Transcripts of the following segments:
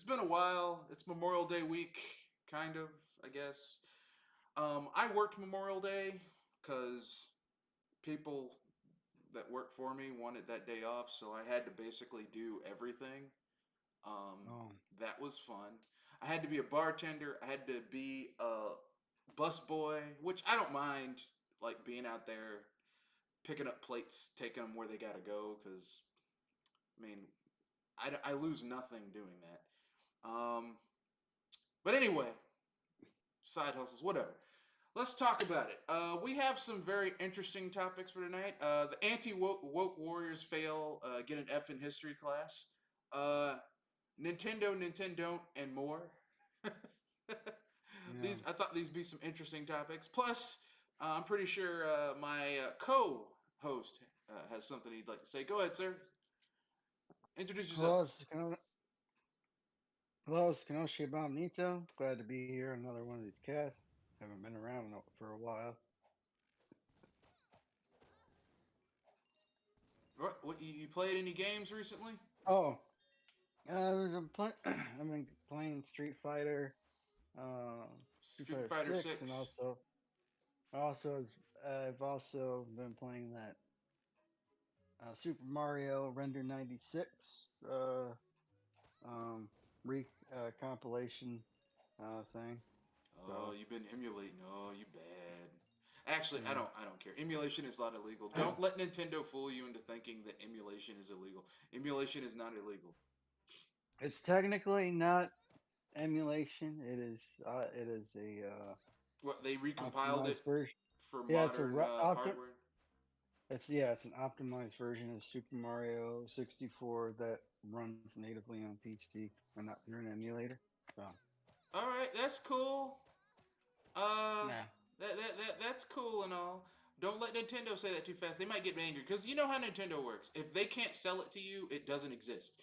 been a while. It's Memorial Day week, kind of, I guess. I worked Memorial Day because people that work for me wanted that day off, so I had to basically do everything. Oh, That was fun. I had to be a bartender. I had to be a bus boy, which I don't mind, like being out there picking up plates, taking them where they gotta go. Because I mean, I lose nothing doing that. Um, but anyway, side hustles, whatever. Let's talk about it. We have some very interesting topics for tonight. The anti woke warriors fail, get an F in history class. Uh, Nintendon't, and more. yeah. These I thought these would be some interesting topics. Plus, I'm pretty sure my co-host has something he'd like to say. Go ahead, sir. Introduce Hello, yourself. hello, it's Kenoshi Nito. Glad to be here. Another one of these casts. Haven't been around for a while. What you played any games recently? Oh, I've been playing Street Street Fighter Fighter 6, and Six. I've also been playing that Super Mario Render 96 um, compilation thing. Oh, So, you've been emulating. Oh, you bad. Actually, I yeah. don't. I don't care. Emulation is not illegal. Don't let Nintendo fool you into thinking that emulation is illegal. Emulation is not illegal. It's technically not emulation. It is a What they recompiled optimized it version. for Yeah, it's a modern hardware. it's an optimized version of Super Mario 64 that runs natively on PC and not through an emulator. So All right, that's cool. Uh, nah. that's cool and all. Don't let Nintendo say that too fast. They might get angry because you know how Nintendo works. If they can't sell it to you, it doesn't exist.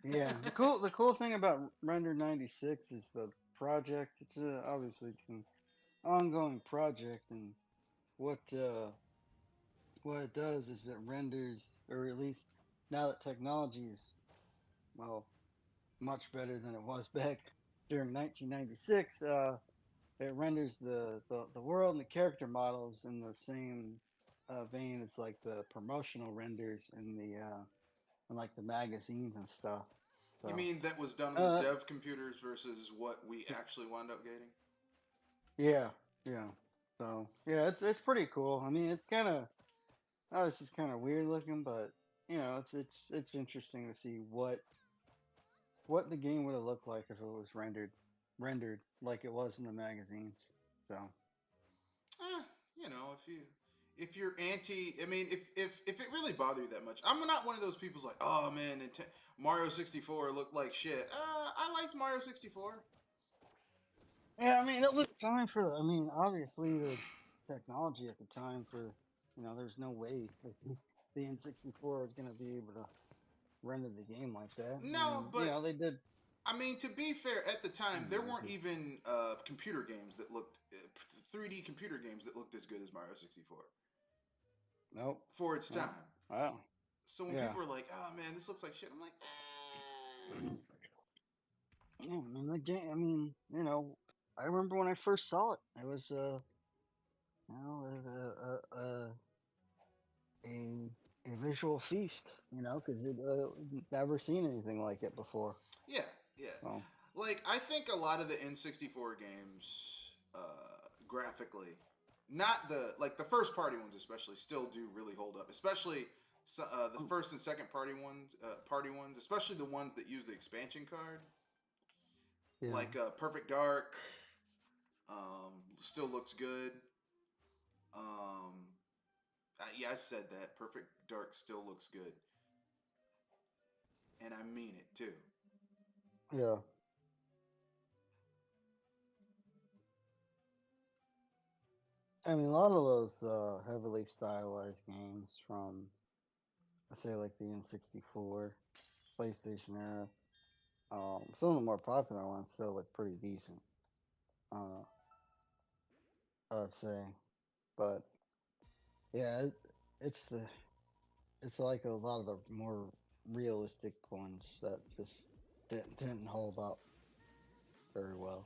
Yeah, the cool thing about Render 96 is the project. Obviously it's an ongoing project, and what uh, what it does is it renders, or at least now that technology is well much better than it was back during 1996. It renders the world and the character models in the same vein as like the promotional renders in like the magazines and stuff. You So mean that was done with uh, dev computers versus what we actually wound up getting? yeah, yeah. So yeah, it's pretty cool. I mean, it's kind of this is kind of weird looking, but it's interesting to see what the game would have looked like if it was rendered like it was in the magazines. So Eh, you know, if you're anti, I mean, if it really bothered you that much, I'm not one of those people's like, oh man, Mario 64 looked like shit. I liked Mario 64. yeah, I mean, it looked fine for I mean, obviously the technology at the time for there's no way that the N64 was going to be able to render the game like that. I No, mean, but they did. I mean, to be fair, at the time there weren't Mhm. even computer games that looked 3D computer games that looked as good as Mario 64 Nope. for its Nope. time. Wow. So when people Yeah. are like, "Oh man, this looks like shit," I'm like, Yeah, I mean, the game. I mean, I remember when I first saw it. It was you know, a a visual feast. Because it never seen anything like it before. yeah, yeah. So, Like I think a lot of the N64 games, graphically, not the first party ones especially, still do really hold up. Especially the first and second party ones, especially the ones that use the expansion card, yeah. like Perfect Dark, still looks good. Yeah, I said that. Perfect Dark still looks good, and I mean it too. Yeah. I mean, a lot of those heavily stylized games from, let's say, like the N64, PlayStation era, some of the more popular ones still look pretty decent, uh, I'd say. But yeah, it's like a lot of the more. realistic ones that just didn't hold up very well.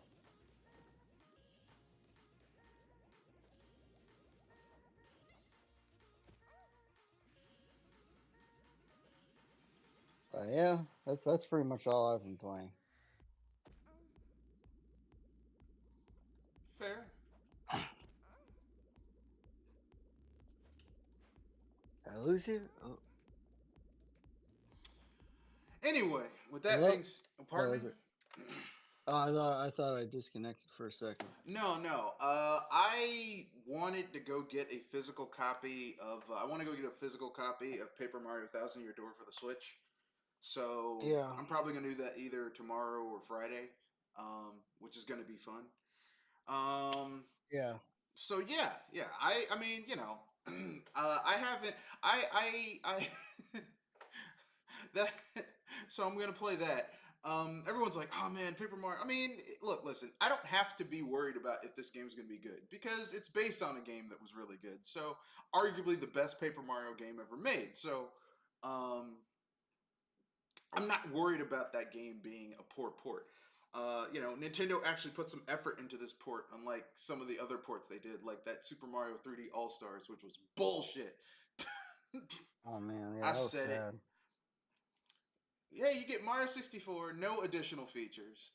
But yeah, that's pretty much all I've been playing. Fair. I lose you? Oh, Anyway, with that hello? being, Oh, pardon me. okay. Oh, I thought I disconnected for a second. No, no. I wanted to go get a physical copy of. I want to go get a physical copy of Paper Mario Thousand Year Door for the Switch. So Yeah, I'm probably gonna do that either tomorrow or Friday, which is gonna be fun. Um, yeah, so yeah, yeah. I mean, I haven't. I that. So I'm gonna play that. Everyone's like, "Oh man, Paper Mario." I mean, look, listen. I don't have to be worried about if this game's gonna be good because it's based on a game that was really good. So, arguably the best Paper Mario game ever made. So, um, I'm not worried about that game being a poor port. Nintendo actually put some effort into this port, unlike some of the other ports they did, like that Super Mario 3D All Stars, which was bullshit. oh man, yeah, I that was said it. sad. Yeah, you get Mario 64, no additional features.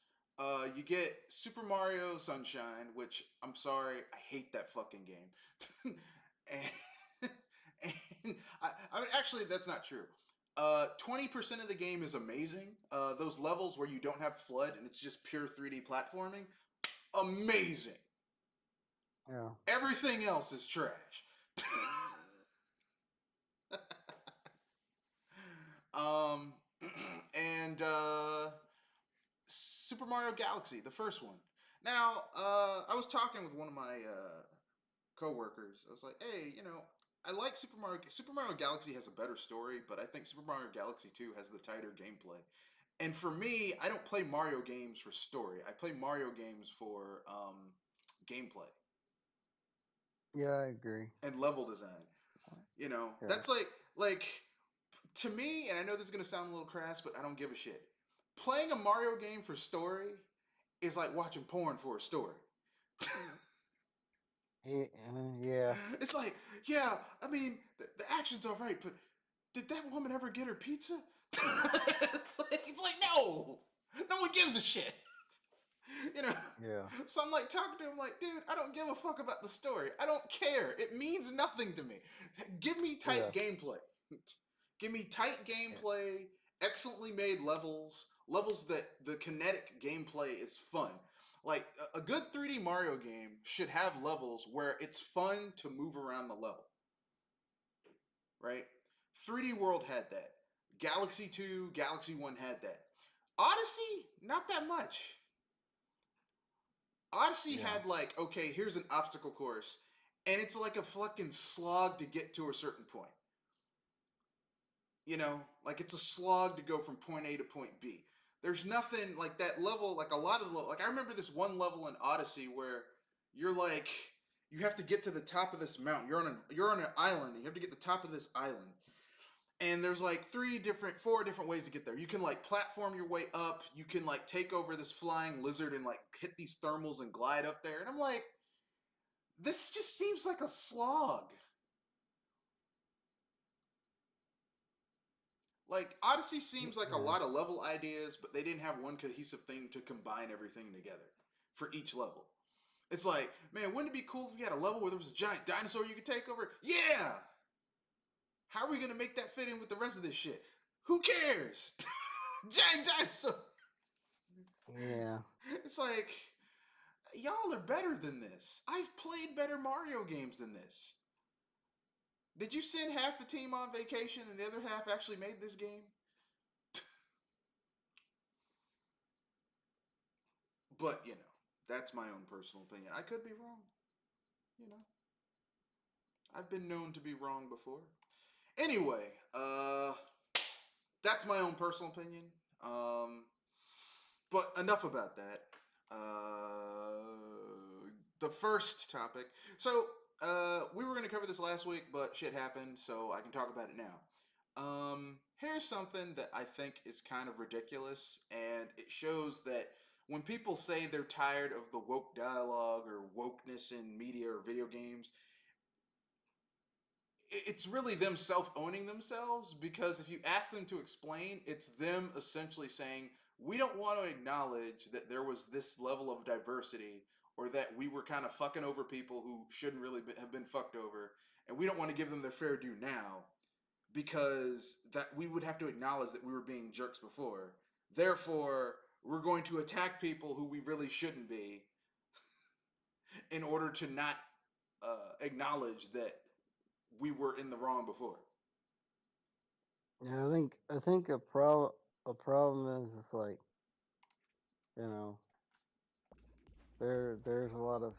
You get Super Mario Sunshine, which I'm sorry, I hate that fucking game. and I mean, actually, that's not true. 20% of the game is amazing. Those levels where you don't have FLUDD and it's just pure 3D platforming, amazing. Yeah, Everything else is trash. um, and Super Mario Galaxy, the first one. Now, I was talking with one of my coworkers. I was like, "Hey, I like Super Mario. Super Mario Galaxy has a better story, but I think Super Mario Galaxy 2 has the tighter gameplay." And for me, I don't play Mario games for story. I play Mario games for gameplay yeah, I agree. and level design. Yeah, That's like to me, and I know this is gonna sound a little crass, but I don't give a shit. Playing a Mario game for story is like watching porn for a story. yeah, It's like, yeah, I mean, the action's all right, but did that woman ever get her pizza? it's like, no, no one gives a shit. you know. yeah, So I'm like talking to him, like, dude, I don't give a fuck about the story. I don't care. It means nothing to me. Give me yeah, tight gameplay. Give me tight yeah, gameplay, excellently made levels that the kinetic gameplay is fun. Like a good 3D Mario game should have levels where it's fun to move around the level, right? 3D World had that. Galaxy 2, Galaxy 1 had that. Odyssey, not that much. Odyssey yeah, had like, okay, here's an obstacle course, and it's like a fucking slog to get to a certain point. Like it's a slog to go from point A to point B. There's nothing like that level, like a lot of the level. Like I remember this one level in Odyssey where you're like, you have to get to the top of this mountain. You're on an island, and you have to get to the top of this island. And there's like four different ways to get there. You can like platform your way up. You can like take over this flying lizard and like hit these thermals and glide up there. And I'm like, this just seems like a slog. Like Odyssey seems like a yeah, lot of level ideas, but they didn't have one cohesive thing to combine everything together for each level. It's like, man, wouldn't it be cool if we had a level where there was a giant dinosaur you could take over? Yeah. How are we gonna make that fit in with the rest of this shit? Who cares? Giant dinosaur. yeah. It's like, y'all are better than this. I've played better Mario games than this. Did you send half the team on vacation and the other half actually made this game? But, that's my own personal opinion. I could be wrong. You know, I've been known to be wrong before. Anyway, that's my own personal opinion. Um, but enough about that. The first topic. So, we were going to cover this last week, but shit happened, so I can talk about it now. here's something that I think is kind of ridiculous, and it shows that when people say they're tired of the woke dialogue or wokeness in media or video games, it's really them self owning themselves, because if you ask them to explain, it's them essentially saying, we don't want to acknowledge that there was this level of diversity, or that we were kind of fucking over people who shouldn't really have been fucked over, and we don't want to give them their fair due now, because that we would have to acknowledge that we were being jerks before. Therefore, we're going to attack people who we really shouldn't be in order to not acknowledge that we were in the wrong before. Yeah, I think a problem is it's like, you know, there's a lot of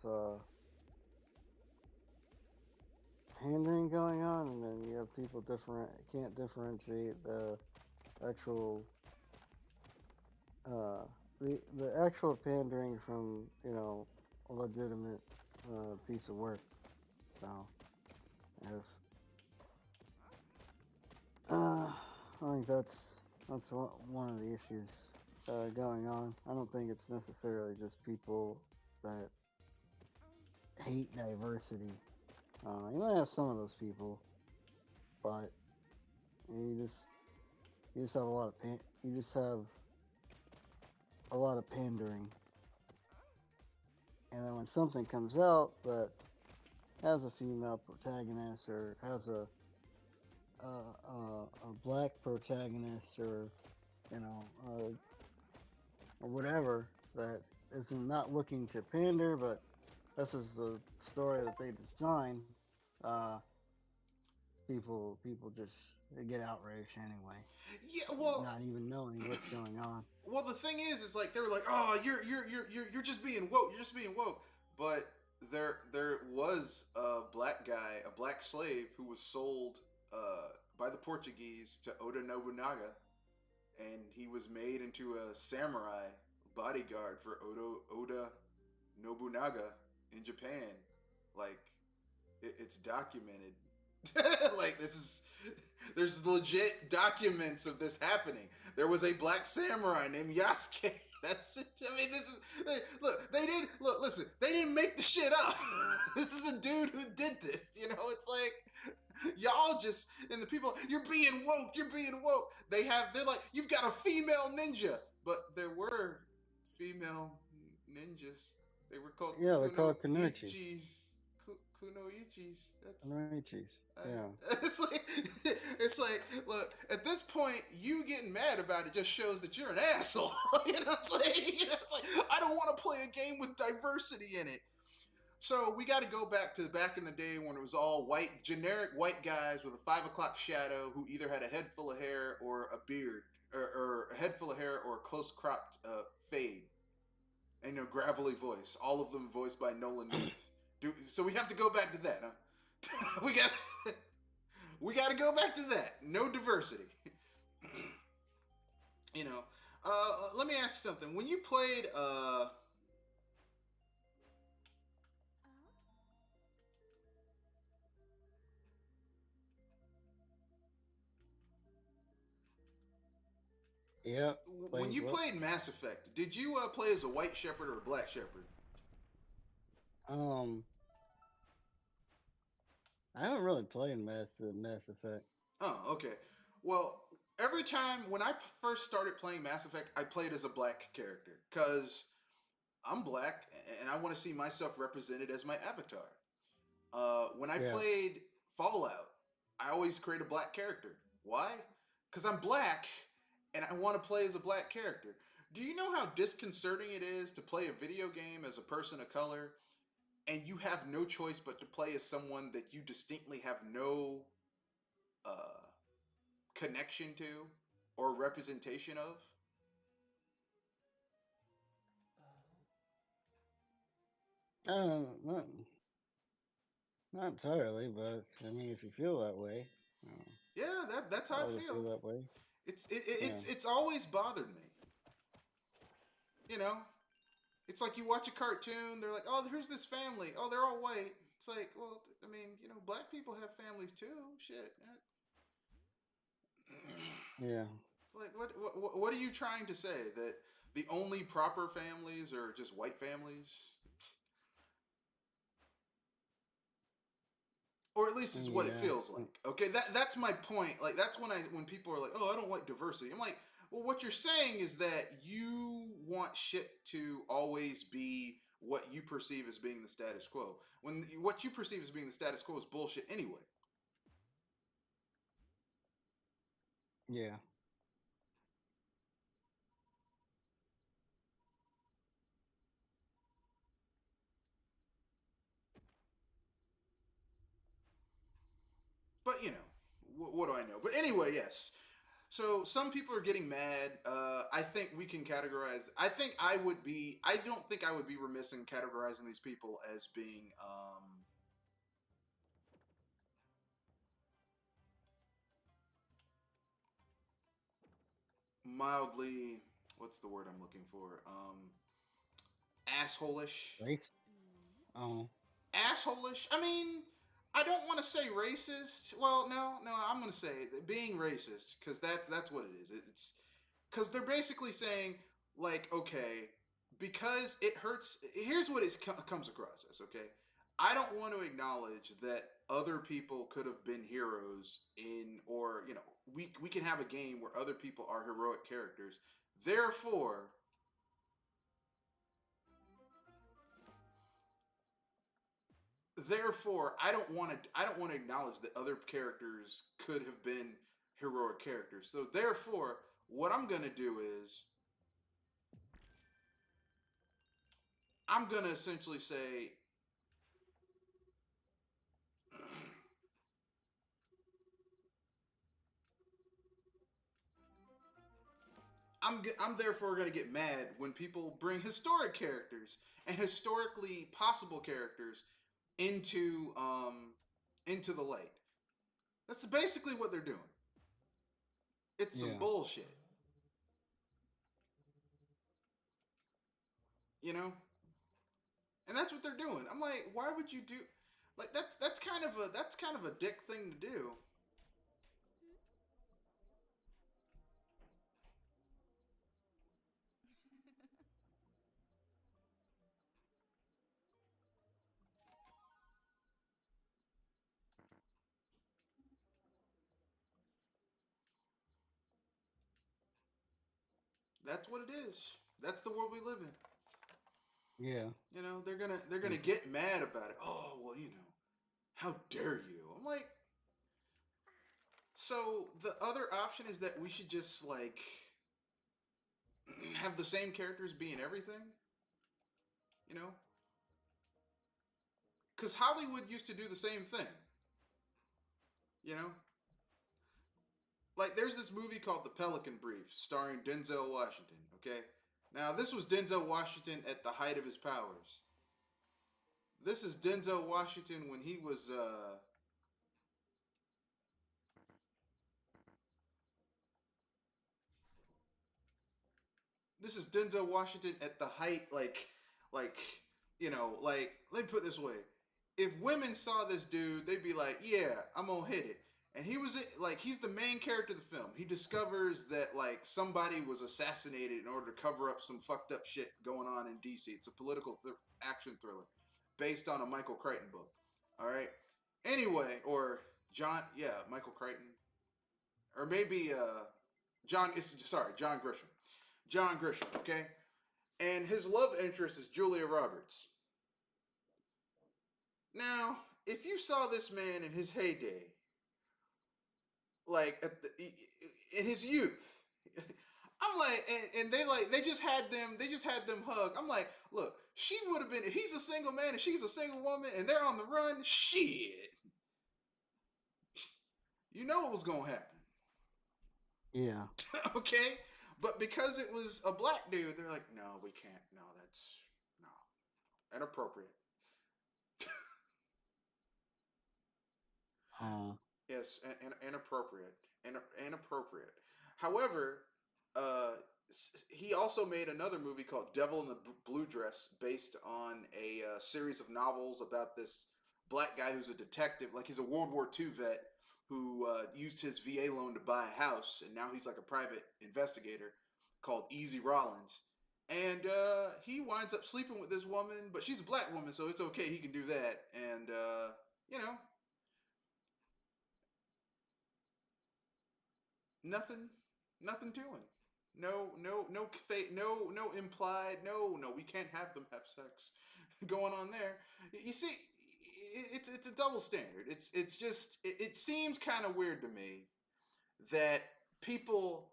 pandering going on, and then you have people different can't differentiate the actual uh the actual pandering from, a legitimate piece of work. So if I think that's one of the issues going on. I don't think it's necessarily just people that hate diversity. You might have some of those people, but you just you just have a lot of you just have a lot of pandering, and then when something comes out that has a female protagonist or has a black protagonist, or you know or whatever, that is not looking to pander, but this is the story that they designed. Uh, people just they get outraged anyway, Yeah, well, not even knowing what's going on. the thing is like they were like, oh, you're just being woke, you're just being woke. But there was a black guy, a black slave, who was sold by the Portuguese to Oda Nobunaga, and he was made into a samurai bodyguard for Oda Nobunaga in Japan. Like, it's documented. Like, there's legit documents of this happening. There was a black samurai named Yasuke. That's it. I mean, listen, they didn't make the shit up. This is a dude who did this. It's like, y'all just, and the people, you're being woke. They're like, you've got a female ninja, but there were female ninjas. They were called Yeah, they're called kunoichis. Kunoichis. That's Kunoichis. Yeah. It's like, look, at this point, you getting mad about it just shows that you're an asshole. It's like I don't want to play a game with diversity in it. So we got to go back in the day when it was all white, generic white guys with a 5 o'clock shadow who either had a head full of hair or a beard, or a head full of hair or a close cropped fade, and gravelly voice. All of them voiced by Nolan North. So we have to go back to that, huh? we got to go back to that. No diversity. Let me ask you something. When you played Yeah. when you played Mass Effect, did you play as a white shepherd or a black shepherd? Um, I haven't really played Mass Effect. Oh, okay. Well, every time when I first started playing Mass Effect, I played as a black character because I'm black and I want to see myself represented as my avatar. When I Yeah. played Fallout, I always create a black character. Why? Because I'm black and I want to play as a black character. Do you know how disconcerting it is to play a video game as a person of color and you have no choice but to play as someone that you distinctly have no uh, connection to or representation of? Not not entirely, but I mean, if you feel that way, Yeah, that's how I I feel. feel that way. Yeah. It's always bothered me. You know, it's like you watch a cartoon. They're like, oh, here's this family. Oh, they're all white. It's like, well, I mean, black people have families too. Shit. Yeah. Like, what are you trying to say? That the only proper families are just white families? Or at least it's what it Yeah. feels like. Okay, that's my point. Like that's when people are like, "Oh, I don't like diversity." I'm like, "Well, what you're saying is that you want shit to always be what you perceive as being the status quo. When what you perceive as being the status quo is bullshit anyway." Yeah. But what do I know? But anyway, yes. So some people are getting mad. I think we can categorize. I think I would be. I don't think I would be remiss in categorizing these people as being mildly. What's the word I'm looking for? Assholeish. Race. Mm. Oh. Assholeish. I mean, I don't want to say racist. Well, no. I'm going to say being racist because that's what it is. It's because they're basically saying like, okay, because it hurts. Here's what it comes across as. Okay, I don't want to acknowledge that other people could have been heroes in, or we can have a game where other people are heroic characters. Therefore, I don't want to acknowledge that other characters could have been heroic characters. So therefore, what I'm gonna do is I'm gonna essentially say I'm therefore gonna get mad when people bring historic characters and historically possible characters into the light. That's basically what they're doing. It's some Yeah. bullshit, you know, and that's what they're doing. I'm like, why would you do? Like that's kind of a dick thing to do. That's what it is. That's the world we live in. Yeah. They're gonna get mad about it. Oh well, how dare you? I'm like, so the other option is that we should just like have the same characters be in everything, you know? Because Hollywood used to do the same thing, you know? Like, there's this movie called The Pelican Brief starring Denzel Washington, okay? Now, this was Denzel Washington at the height of his powers. This is Denzel Washington when he was, this is Denzel Washington at the height, like, let me put it this way. If women saw this dude, they'd be like, yeah, I'm gonna hit it. And he was like, he's the main character of the film. He discovers that like somebody was assassinated in order to cover up some fucked up shit going on in DC. It's a political action thriller based on a Michael Crichton book. All right. Anyway, or Michael Crichton, or maybe John. John Grisham. John Grisham. Okay, and his love interest is Julia Roberts. Now, if you saw this man in his heyday, like in his youth, I'm like, and they just had them hug. I'm like, look, she would have been if he's a single man and she's a single woman and they're on the run. Shit, you know what was gonna happen, Yeah. okay? But because it was a black dude, they're like, no, we can't. No, that's no inappropriate. Oh. Yes, and inappropriate, and inappropriate. However, uh, he also made another movie called Devil in the Blue Dress, based on a series of novels about this black guy who's a detective, like he's a World War II vet who used his VA loan to buy a house, and now he's like a private investigator called Easy Rollins. And he winds up sleeping with this woman, but she's a black woman, so it's okay. He can do that. And you know, nothing, nothing to him. No implied. No, we can't have them have sex going on there. You see, it's a double standard. It's just it seems kind of weird to me that people,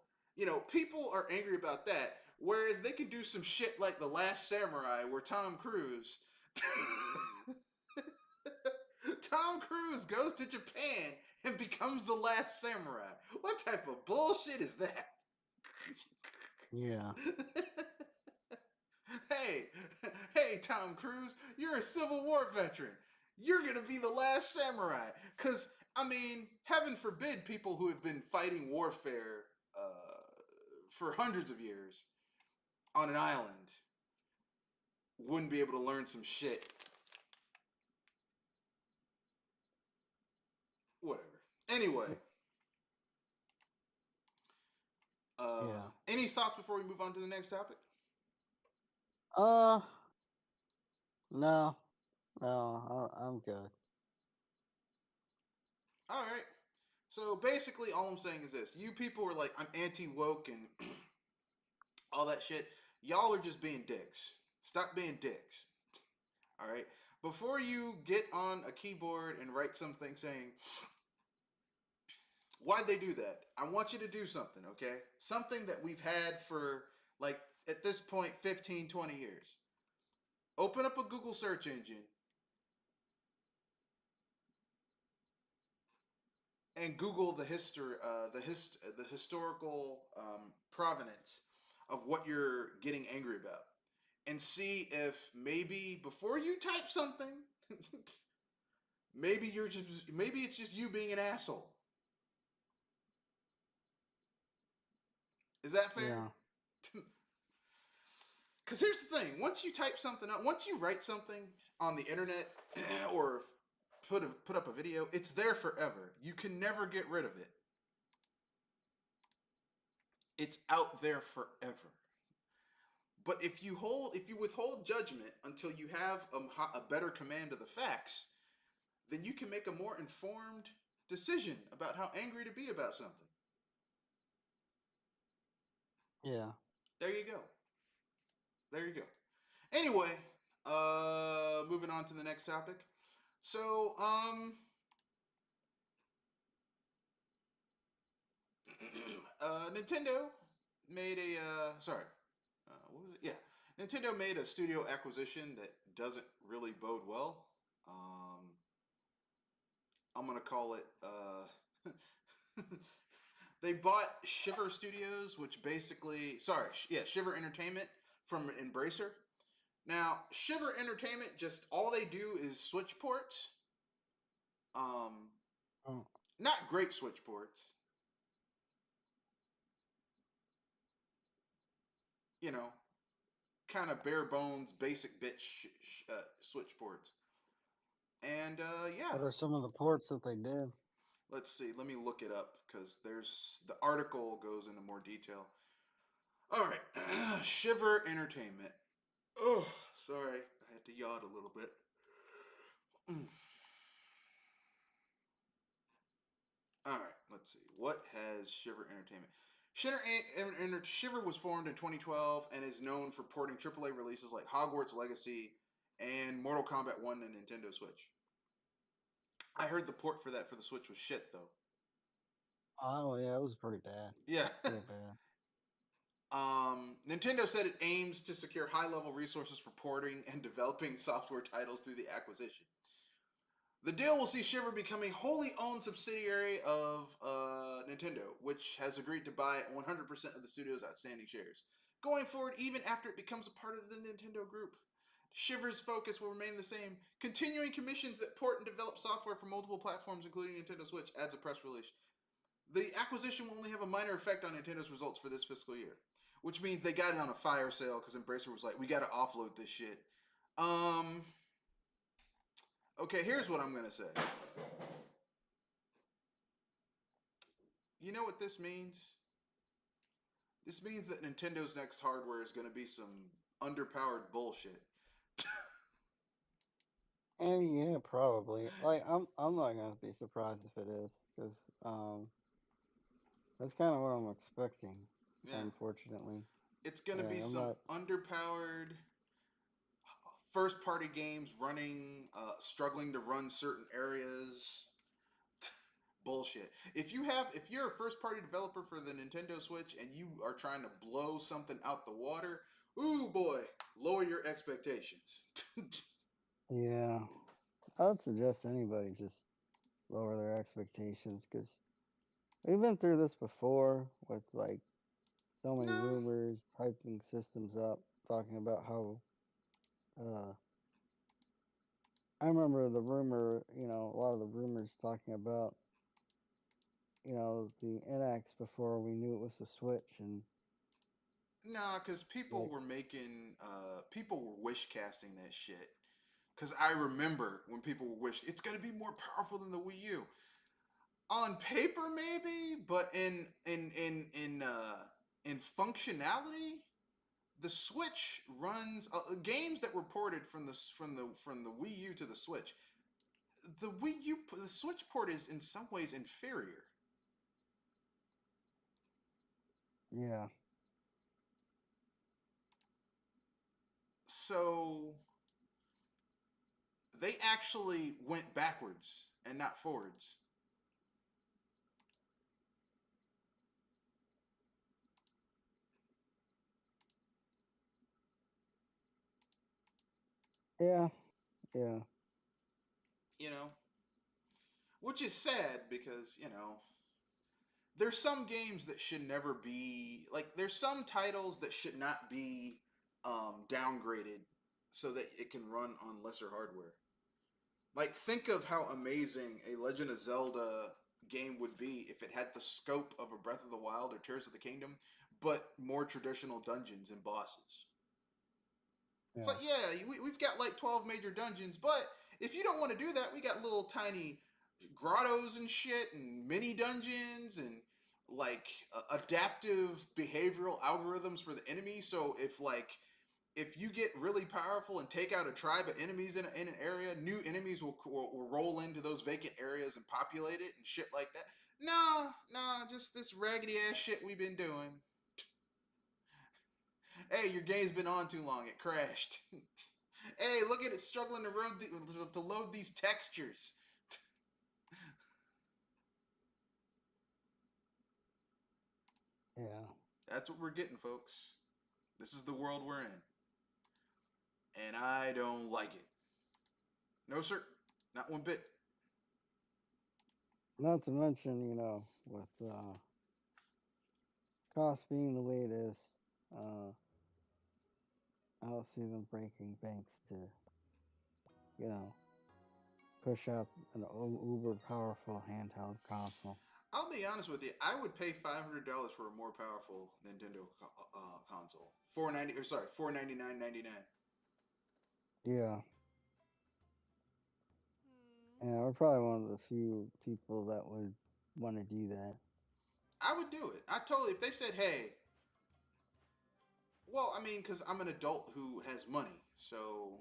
people are angry about that, whereas they can do some shit like The Last Samurai, where Tom Cruise, Tom Cruise goes to Japan and becomes the last samurai. What type of bullshit is that? Yeah. hey, hey, Tom Cruise, you're a Civil War veteran. You're gonna be the last samurai. Cause I mean, heaven forbid people who have been fighting warfare for hundreds of years on an island wouldn't be able to learn some shit. Whatever. Anyway, Yeah. any thoughts before we move on to the next topic? Uh, no, no, I'm good. All right. So basically, all I'm saying is this: you people are like, I'm anti woke and all that shit. Y'all are just being dicks. Stop being dicks. All right. Before you get on a keyboard and write something saying, why'd they do that? I want you to do something, okay? Something that we've had for, like, at this point, 15, 20 years. Open up a Google search engine and Google the history, the historical provenance of what you're getting angry about, and see if maybe before you type something, maybe it's just you being an asshole. Is that fair? Yeah. Because here's the thing: once you type something up, once you write something on the internet or put up a video, it's there forever. You can never get rid of it. It's out there forever. But if you withhold judgment until you have a better command of the facts, then you can make a more informed decision about how angry to be about something. Yeah. There you go. There you go. Anyway, moving on to the next topic. So, Nintendo made what was it? Yeah, Nintendo made a studio acquisition that doesn't really bode well. I'm gonna call it. They bought Shiver Studios, which basically, Shiver Entertainment from Embracer. Now, Shiver Entertainment, just all they do is switch ports. Oh. Not great switch ports. You know, kind of bare bones, basic bit switch ports. And yeah, What are some of the ports that they did? let's see. Let me look it up because the article goes into more detail. All right, Shiver Entertainment. Oh, sorry, I had to yawn a little bit. All right, let's see. What has Shiver Entertainment? Shiver was formed in 2012 and is known for porting AAA releases like Hogwarts Legacy and Mortal Kombat 1 and Nintendo Switch. I heard the port for that for the Switch was shit, though. Oh yeah, it was pretty bad. Yeah. Real bad. Nintendo said it aims to secure high-level resources for porting and developing software titles through the acquisition. The deal will see Shiver become a wholly owned subsidiary of Nintendo, which has agreed to buy 100% of the studio's outstanding shares. Going forward, even after it becomes a part of the Nintendo group, Shiver's focus will remain the same, continuing commissions that port and develop software for multiple platforms, including Nintendo Switch, adds a press release. The acquisition will only have a minor effect on Nintendo's results for this fiscal year, which means they got it on a fire sale because Embracer was like, we got to offload this shit. Okay, here's what I'm going to say. You know what this means? This means that Nintendo's next hardware is going to be some underpowered bullshit. And yeah, probably. Like I'm not gonna be surprised if it is, because that's kind of what I'm expecting. Yeah. Unfortunately, It's going to yeah, be I'm some not. underpowered first party games running, struggling to run certain areas. Bullshit. If you're a first party developer for the Nintendo Switch and you are trying to blow something out the water, ooh boy, lower your expectations. Yeah, I'd suggest anybody just lower their expectations because we've been through this before with like so many No, rumors, hyping systems up, talking about how. Uh, I remember the rumor, a lot of the rumors talking about, the NX before we knew it was the Switch, and nah, because like, people were wish casting that shit. Because I remember when people were wish it's gonna be more powerful than the Wii U. On paper, maybe, but in functionality, the Switch runs games that were ported from the Wii U to the Switch. The Switch port is in some ways inferior. yeah, So they actually went backwards and not forwards. yeah, yeah, You know, which is sad because there's some games that should never be like there's some titles that should not be downgraded so that it can run on lesser hardware. Like, think of how amazing a Legend of Zelda game would be if it had the scope of a Breath of the Wild or Tears of the Kingdom, but more traditional dungeons and bosses. It's yeah, like, yeah, we've got like 12 major dungeons, but if you don't want to do that, we got little tiny grottos and shit and mini dungeons and like adaptive behavioral algorithms for the enemy. So if you get really powerful and take out a tribe of enemies in an area, new enemies will roll into those vacant areas and populate it and shit like that. No, no, just this raggedy ass shit we've been doing. Hey, your game's been on too long. It crashed. Hey, look at it struggling to load these textures. yeah. That's what we're getting, folks. This is the world we're in. And I don't like it. No, sir. Not one bit. Not to mention, with cost being the way it is, uh, I don't see them breaking banks to, you know, push out an uber powerful handheld console. I'll be honest with you. I would pay $500 for a more powerful Nintendo console. 490 or sorry, 499.99. Yeah, and we're probably one of the few people that would want to do that. I would do it. I totally. If they said, "Hey," well, I mean, because I'm an adult who has money, so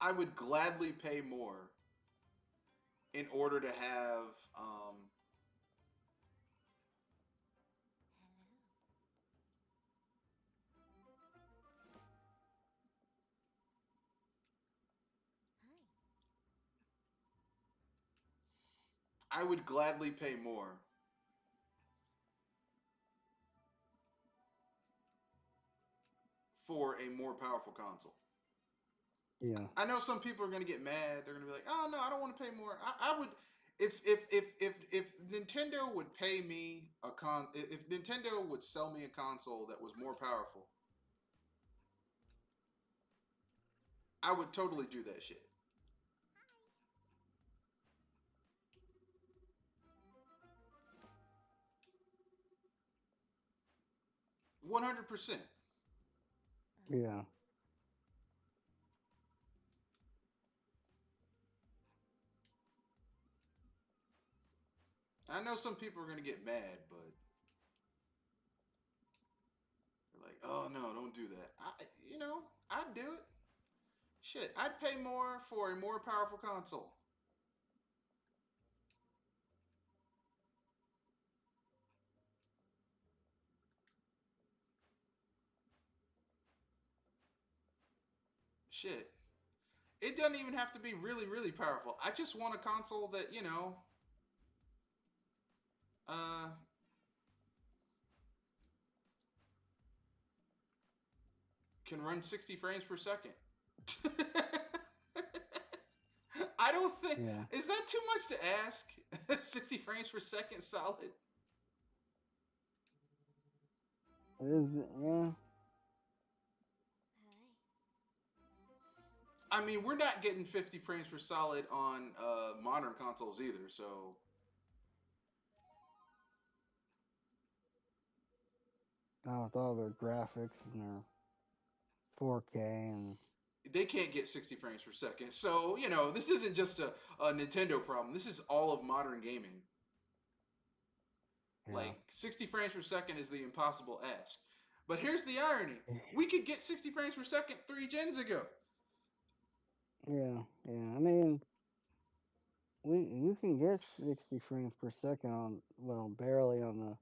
I would gladly pay more in order to have. I would gladly pay more for a more powerful console. Yeah, I know some people are going to get mad. They're going to be like, "Oh no, I don't want to pay more." I would, if Nintendo would pay me if Nintendo would sell me a console that was more powerful, I would totally do that shit. 100%. yeah, I know some people are gonna get mad, but they're like, "Oh no, don't do that." I'd do it. Shit, I'd pay more for a more powerful console. Shit, it doesn't even have to be really, really powerful. I just want a console that uh, can run 60 frames per second. I don't think Yeah. is that too much to ask. 60 frames per second, solid. It is. Yeah. I mean, we're not getting 50 frames per solid on modern consoles either. So Now with all their graphics and their 4K and they can't get 60 frames per second. So this isn't just a Nintendo problem. This is all of modern gaming. yeah. Like 60 frames per second is the impossible ask. But here's the irony: we could get 60 frames per second 3 gens ago. Yeah. Yeah. I mean, you can get 60 frames per second on, well, barely on the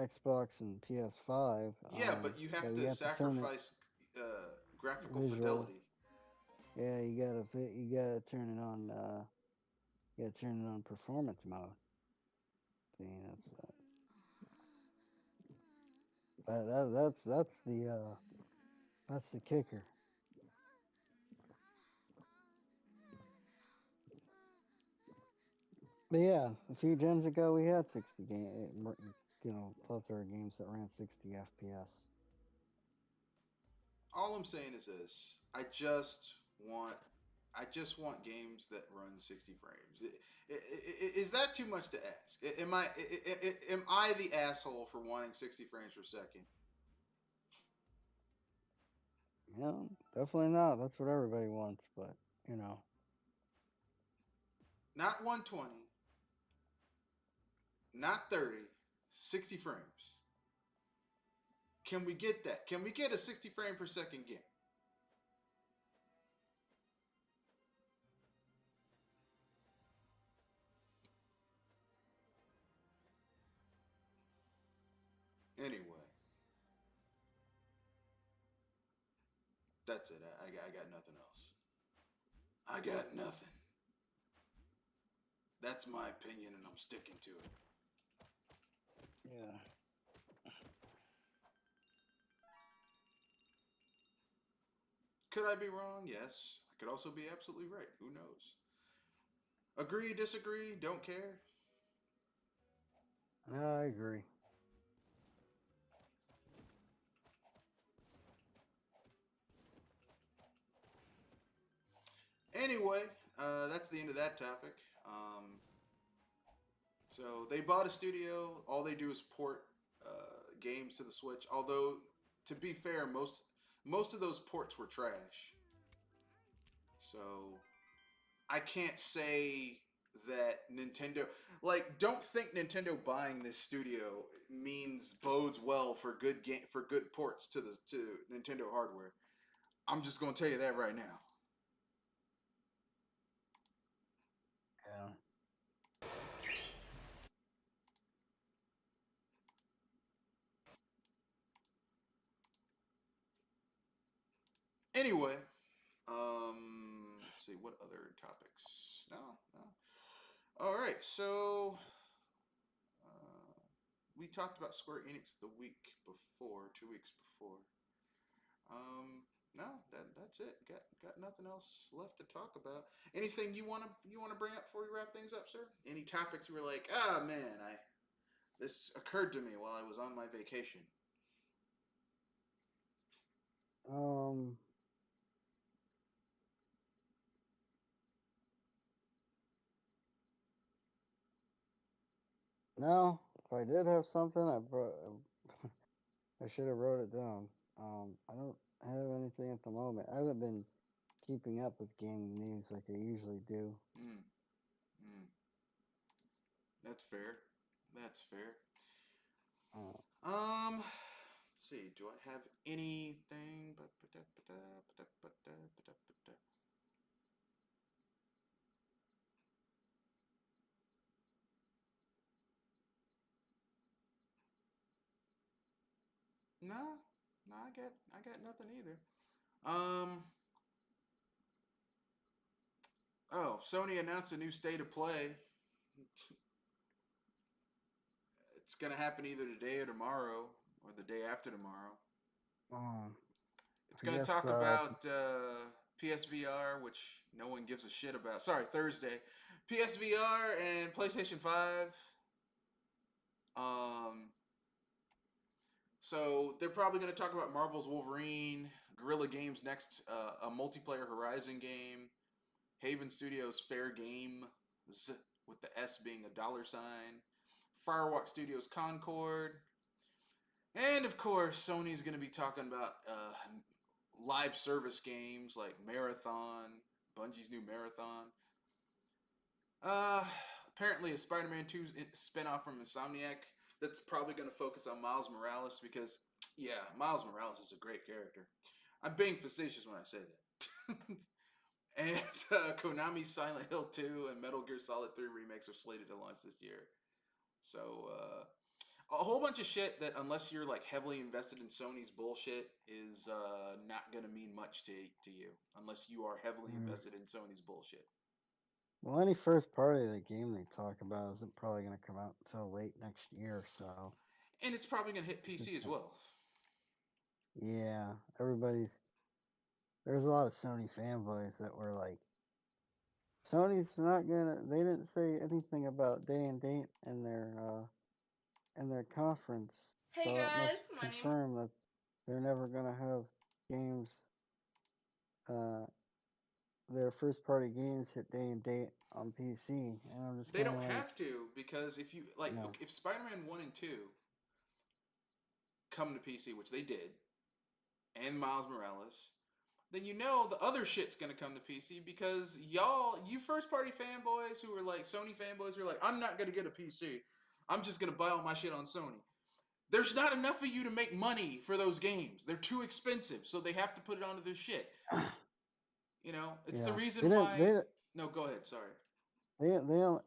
Xbox and PS5. Yeah, but you But have you to have to turn it sacrifice graphical visual. fidelity. Yeah, you gotta turn it on. You gotta turn it on performance mode. See, that's the kicker. But yeah, a few gens ago we had 60 plethora of games that ran 60 FPS. All I'm saying is this: want, I just want games that run 60 frames. Is that too much to ask? Am I the asshole for wanting 60 frames per second? Yeah, definitely not. That's what everybody wants, but you know, Not 120, not 30, 60 frames. Can we get that? Can we get a 60 frame per second game? Anyway, that's it. I got nothing else. I got nothing. That's my opinion, and I'm sticking to it. yeah. Could I be wrong? Yes. I could also be absolutely right. Who knows? Agree, disagree, don't care. No, I agree. Anyway, that's the end of that topic. So they bought a studio. All they do is port games to the Switch. Although, to be fair, most of those ports were trash. So I can't say that Nintendo, like, don't think Nintendo buying this studio means bodes well for good ports to Nintendo hardware. I'm just gonna tell you that right now. Yeah. Anyway, let's see what other topics. No, no. All right, so we talked about Square Enix the week before, 2 weeks before. No, that's it. Got nothing else left to talk about. Anything you wanna bring up before we wrap things up, sir? Any topics you were like, ah man, I this occurred to me while I was on my vacation. Um. No, if I did have something, I should have wrote it down. I don't have anything at the moment. I haven't been keeping up with gaming news like I usually do. Mm, mm. That's fair. That's fair. Uh, Let's see. Do I have anything? No, no, I got nothing either. Um, oh, Sony announced a new state of play. It's gonna happen either today or tomorrow, or the day after tomorrow. um, It's I gonna guess talk about PSVR, which no one gives a shit about. Sorry, Thursday. PSVR and PlayStation 5. Um, so they're probably going to talk about Marvel's Wolverine, Guerrilla Games' next a multiplayer Horizon game, Haven Studios' Fair Game, with the S being a dollar sign, Firewalk Studios' Concord, and of course Sony's going to be talking about live service games like Marathon, Bungie's new Marathon. Uh, Apparently a Spider-Man 2 spinoff from Insomniac that's probably going to focus on Miles Morales because, yeah, Miles Morales is a great character. I'm being facetious when I say that. And Konami's Silent Hill 2 and Metal Gear Solid 3 remakes are slated to launch this year. So, a whole bunch of shit that, unless you're like heavily invested in Sony's bullshit, is not going to mean much to you unless you are heavily mm. invested in Sony's bullshit. Well, any first party of the game they talk about isn't probably going to come out until late next year. So And it's probably going to hit it's PC just as gonna, well. yeah, everybody's. There's a lot of Sony fanboys that were like, Sony's not gonna. They didn't say anything about day and date in their conference, Hey so that must guys, my name's confirm that they're never gonna have games. Uh, their first party games hit day and date on PC, and I'm just They kind of don't like, have to because if you like, no, if Spider-Man 1 and 2 come to PC, which they did, and Miles Morales, then you know the other shit's gonna come to PC because y'all, you first party fanboys who are like Sony fanboys who are like, I'm not gonna get a PC. I'm just gonna buy all my shit on Sony. There's not enough of you to make money for those games. They're too expensive, so they have to put it onto their shit. You know, it's the yeah, reason they didn't, why. No, go ahead. Sorry. they don't.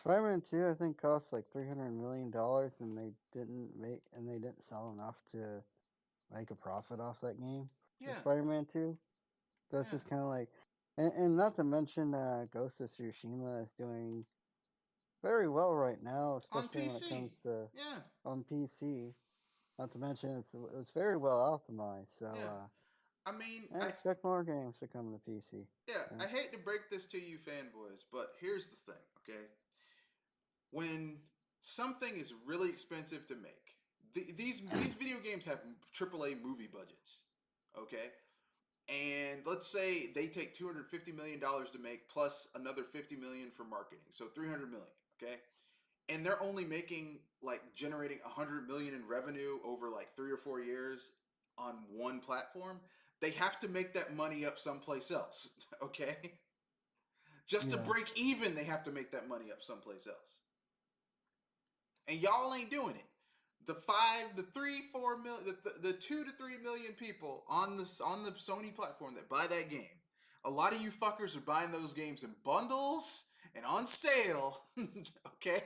Spider-Man 2, I think, cost like $300 million, and they didn't sell enough to make a profit off that game for Yeah, Spider-Man 2. So it's yeah. just kind of like, and not to mention, Ghost of Tsushima is doing very well right now, On especially when it PC. comes to Yeah, on PC. Not to mention, it was very well optimized. So yeah. I mean, I expect more games to come to PC. yeah, Yeah, I hate to break this to you fanboys, but here's the thing, okay? When something is really expensive to make, these video games have AAA movie budgets, okay? And let's say they take $250 million to make plus another 50 million for marketing, so 300 million, okay? And they're only making like generating 100 million in revenue over like 3 or 4 years on one platform. They have to make that money up someplace else, okay? Just to yeah, break even, they have to make that money up someplace else. And y'all ain't doing it. The five, the three, 4 million, the 2 to 3 million people on the Sony platform that buy that game. A lot of you fuckers are buying those games in bundles and on sale. Okay,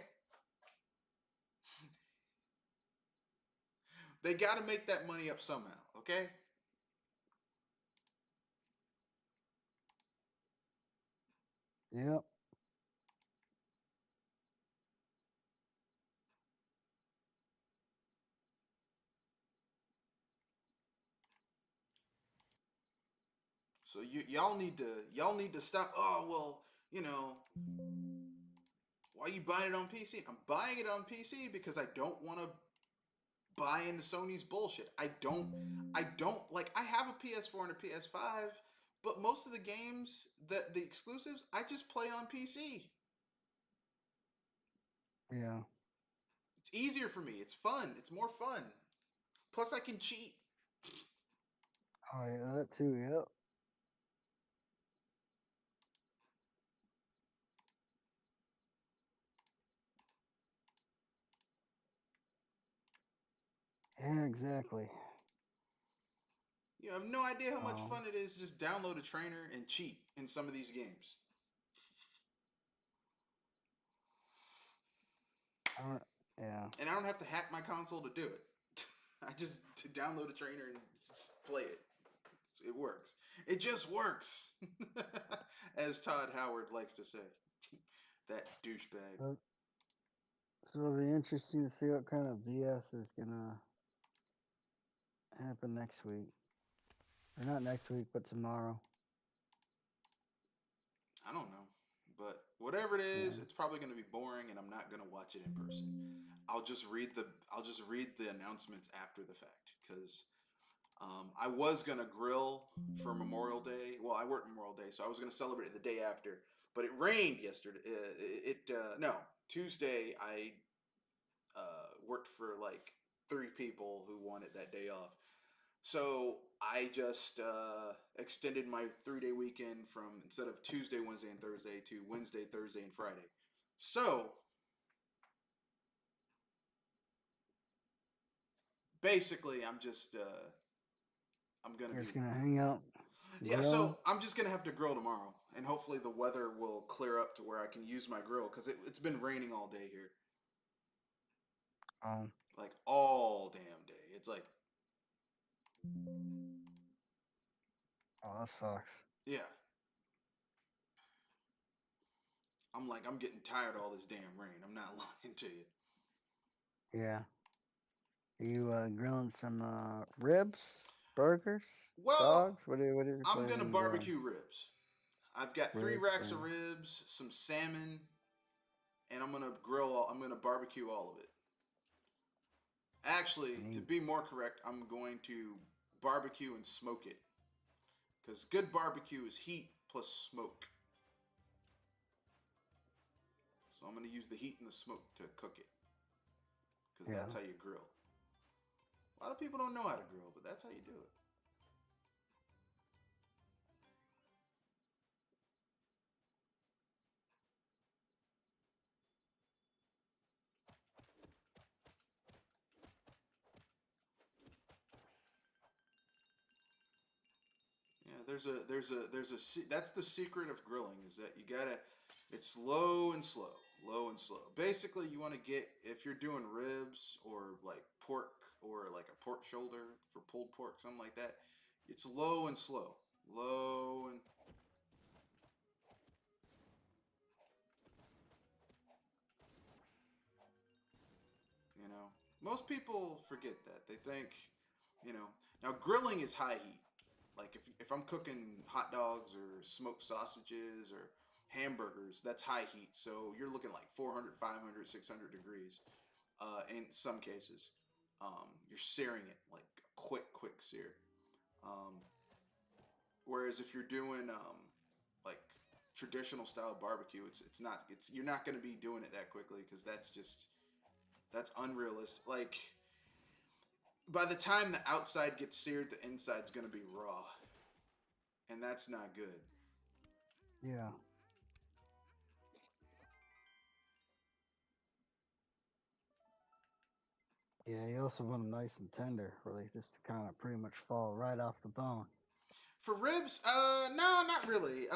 they got to make that money up somehow. Okay. yep, So y'all need to stop. Oh well, you know, why are you buying it on PC? I'm buying it on PC because I don't want to buy into Sony's bullshit. I don't like I have a PS4 and a PS5, but most of the games that the exclusives I just play on PC. yeah. It's easier for me. It's fun. It's more fun. Plus I can cheat. Oh yeah, that too. Yep. exactly. You have no idea how much Um, fun it is to just download a trainer and cheat in some of these games. I don't, yeah. And I don't have to hack my console to do it. I just to download a trainer and play it. It works. It just works. As Todd Howard likes to say. That douchebag. So, so it'll be interesting to see what kind of BS is gonna happen next week, or not next week, but tomorrow. I don't know. But whatever it is, Yeah. it's probably going to be boring and I'm not going to watch it in person. I'll just read the announcements after the fact cuz I was gonna grill for Memorial Day. Well, I work Memorial Day, so I was gonna celebrate it the day after. But it rained yesterday. No, Tuesday I worked for like 3 people who wanted that day off. So I just extended my 3 day weekend from instead of Tuesday, Wednesday, and Thursday to Wednesday, Thursday, and Friday. So basically, I'm gonna You're be just gonna hang out, yeah. grilling. So I'm just gonna have to grill tomorrow, and hopefully the weather will clear up to where I can use my grill because it's been raining all day here, Um, like all damn day. It's like oh, that sucks. yeah. I'm getting tired of all this damn rain. I'm not lying to you. Yeah. Are you grilling some ribs, burgers, Well, dogs? What are you I'm planning gonna on grilling? barbecue ribs. I've got three Ribs. racks of ribs, some salmon, and I'm gonna barbecue all of it. Actually, to Neat. be more correct, I'm going to barbecue and smoke it. Because good barbecue is heat plus smoke. So I'm going to use the heat and the smoke to cook it. Because Yeah. that's how you grill. A lot of people don't know how to grill, but that's how you do it. Yeah, that's the secret of grilling is that you gotta, it's low and slow, low and slow. Basically, you want to get, if you're doing ribs or like pork or like a pork shoulder for pulled pork, something like that, it's low and slow. Low and, you know, most people forget that. They think, you know, now grilling is high heat. Like if I'm cooking hot dogs or smoked sausages or hamburgers, that's high heat. So you're looking like 400, 500, 600 degrees in some cases. You're searing it like quick sear. Um, Whereas if you're doing like traditional style barbecue, it's not it's you're not going to be doing it that quickly because that's unrealistic. Like by the time the outside gets seared, the inside's going to be raw, and that's not good. Yeah. Yeah. You also want them nice and tender, where they just kind of pretty much fall right off the bone. For ribs, no, not really.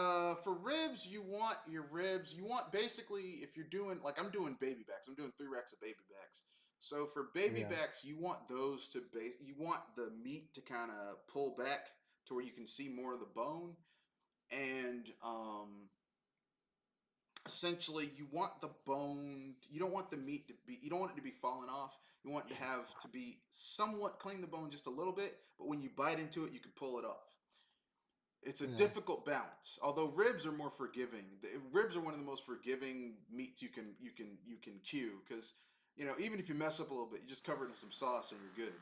For ribs, you want your ribs. You want basically if you're doing like I'm doing baby backs. I'm doing 3 racks of baby backs. So for baby Yeah. backs, you want those to base. You want the meat to kind of pull back to where you can see more of the bone, and essentially you want the bone. You don't want the meat to be. You don't want it to be falling off. You want it to have to be somewhat clean the bone just a little bit, but when you bite into it, you can pull it off. It's a Yeah. difficult balance. Although ribs are more forgiving. Ribs are one of the most forgiving meats you can cue because you know even if you mess up a little bit, you just cover it in some sauce and you're good.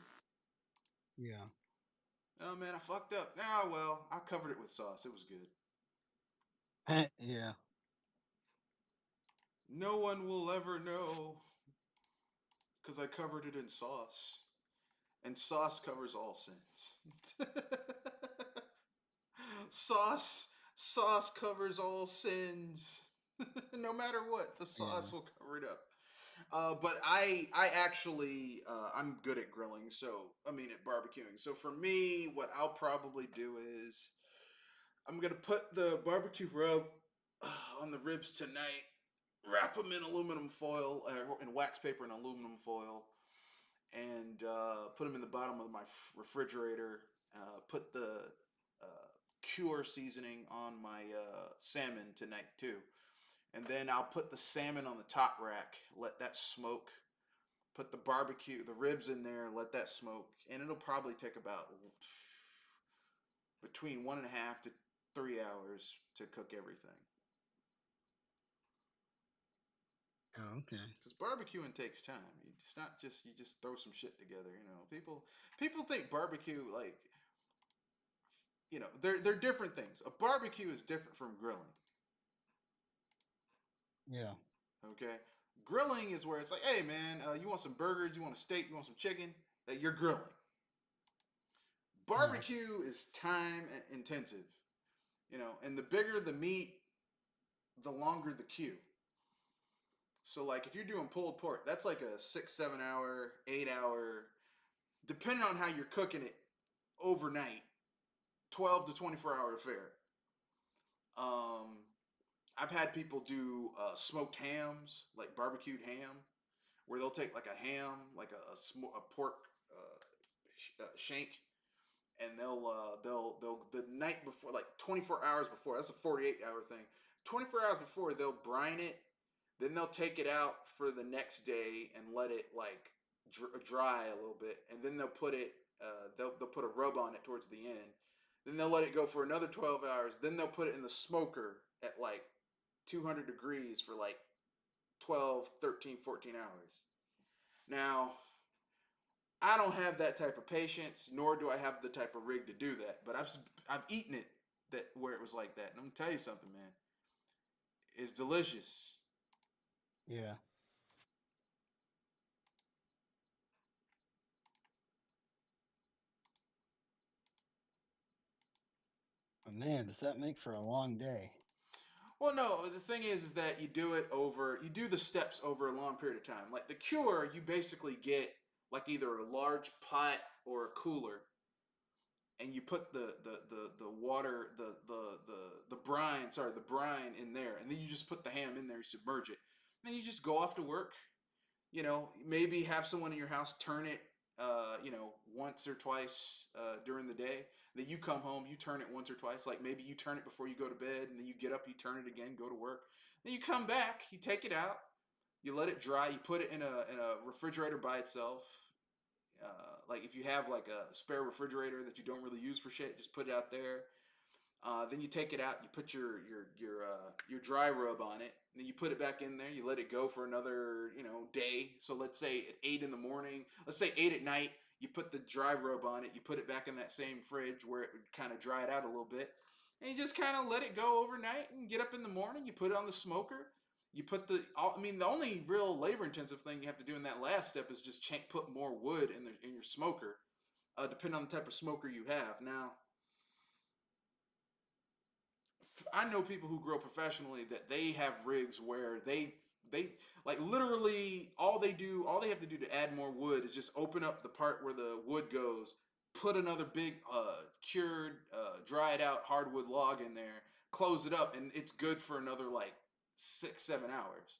Yeah. Oh man, I fucked up. Ah well, I covered it with sauce. It was good. Yeah. No one will ever know because I covered it in sauce, and sauce covers all sins. sauce sauce covers all sins. No matter what, the Yeah. sauce will cover it up. But I actually I'm good at grilling, so I mean at barbecuing. So for me, what I'll probably do is I'm gonna put the barbecue rub on the ribs tonight. Wrap them in aluminum foil, in wax paper and aluminum foil, and put them in the bottom of my refrigerator. Put the cure seasoning on my salmon tonight too, and then I'll put the salmon on the top rack. Let that smoke. Put the ribs in there. Let that smoke, and it'll probably take about between 1.5 to 3 hours to cook everything. Oh, okay. Because barbecuing takes time. It's not just you just throw some shit together. People think barbecue like they're different things. A barbecue is different from grilling. Yeah. Okay, grilling is where it's like, hey man, you want some burgers? You want a steak? You want some chicken? That you're grilling. Yeah. Barbecue is time intensive. And the bigger the meat, the longer the queue. So like if you're doing pulled pork, that's like a 6, 7 hour, 8 hour, depending on how you're cooking it overnight, 12 to 24 hour affair. Um, I've had people do smoked hams, like barbecued ham, where they'll take like a ham, like a pork shank, and they'll the night before, like 24 hours before. That's a 48 hour thing. 24 hours before, they'll brine it. Then they'll take it out for the next day and let it like dry a little bit, and then they'll put it. They'll put a rub on it towards the end. Then they'll let it go for another 12 hours. Then they'll put it in the smoker at like 200 degrees for like 12, 13, 14 hours. Now, I don't have that type of patience, nor do I have the type of rig to do that. But I've eaten it that where it was like that, and I'm gonna tell you something, man. It's delicious. Yeah. But man, does that make for a long day? Well, no, the thing is that you do the steps over a long period of time. Like the cure, you basically get like either a large pot or a cooler, and you put the water, the brine in there, and then you just put the ham in there, you submerge it. And then you just go off to work. Maybe have someone in your house turn it, once or twice during the day. Then you come home, you turn it once or twice. Like maybe you turn it before you go to bed, and then you get up, you turn it again, go to work. Then you come back, you take it out, you let it dry, you put it in a refrigerator by itself. Like if you have like a spare refrigerator that you don't really use for shit, just put it out there. Then you take it out, you put your dry rub on it, and then you put it back in there. You let it go for another day. So let's say at 8 in the morning, let's say 8 at night. You put the dry rub on it. You put it back in that same fridge where it would kind of dry it out a little bit, and you just kind of let it go overnight. And get up in the morning, you put it on the smoker. You put the only real labor intensive thing you have to do in that last step is just put more wood in your smoker, depending on the type of smoker you have. Now, I know people who grow professionally that they have rigs where they like literally all they have to do to add more wood is just open up the part where the wood goes, put another big cured dried out hardwood log in there, close it up, and it's good for another like 6, 7 hours.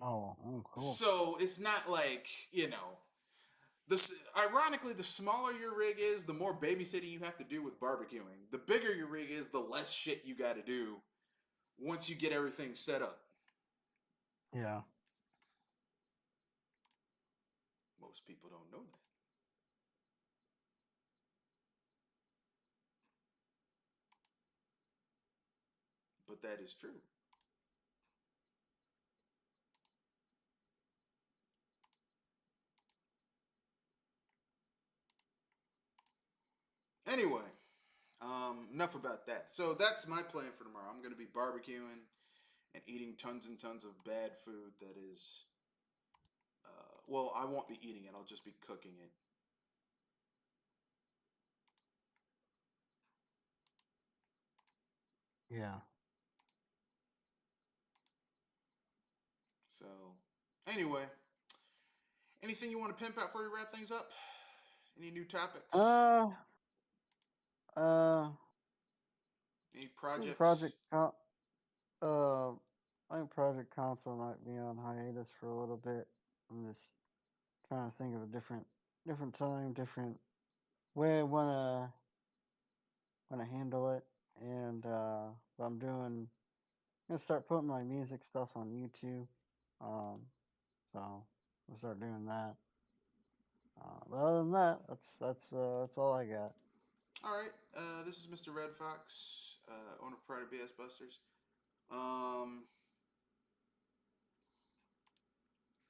Oh, cool. So it's not like this. Ironically, the smaller your rig is, the more babysitting you have to do with barbecuing. The bigger your rig is, the less shit you got to do once you get everything set up. Yeah. Most people don't know that, but that is true. Anyway, enough about that. So that's my plan for tomorrow. I'm going to be barbecuing and eating tons and tons of bad food that is. Well, I won't be eating it. I'll just be cooking it. Yeah. So Anyway, anything you want to pimp out before we wrap things up? Any new topics? Uh, uh, Any I think projects? Project Con- uh, I think Project Console might be on hiatus for a little bit. I'm just trying to think of a different time, different way I wanna handle it. And what I'm doing, I'm gonna start putting my music stuff on YouTube. Um, so we'll start doing that. But other than that, that's all I got. All right. This is Mr. Red Fox, owner of Pride of BS Busters. Um,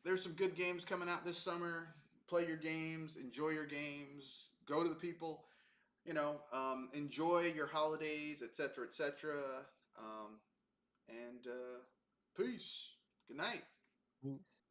there's some good games coming out this summer. Play your games, enjoy your games, go to the people. Enjoy your holidays, etc., etc. And peace. Good night. Peace.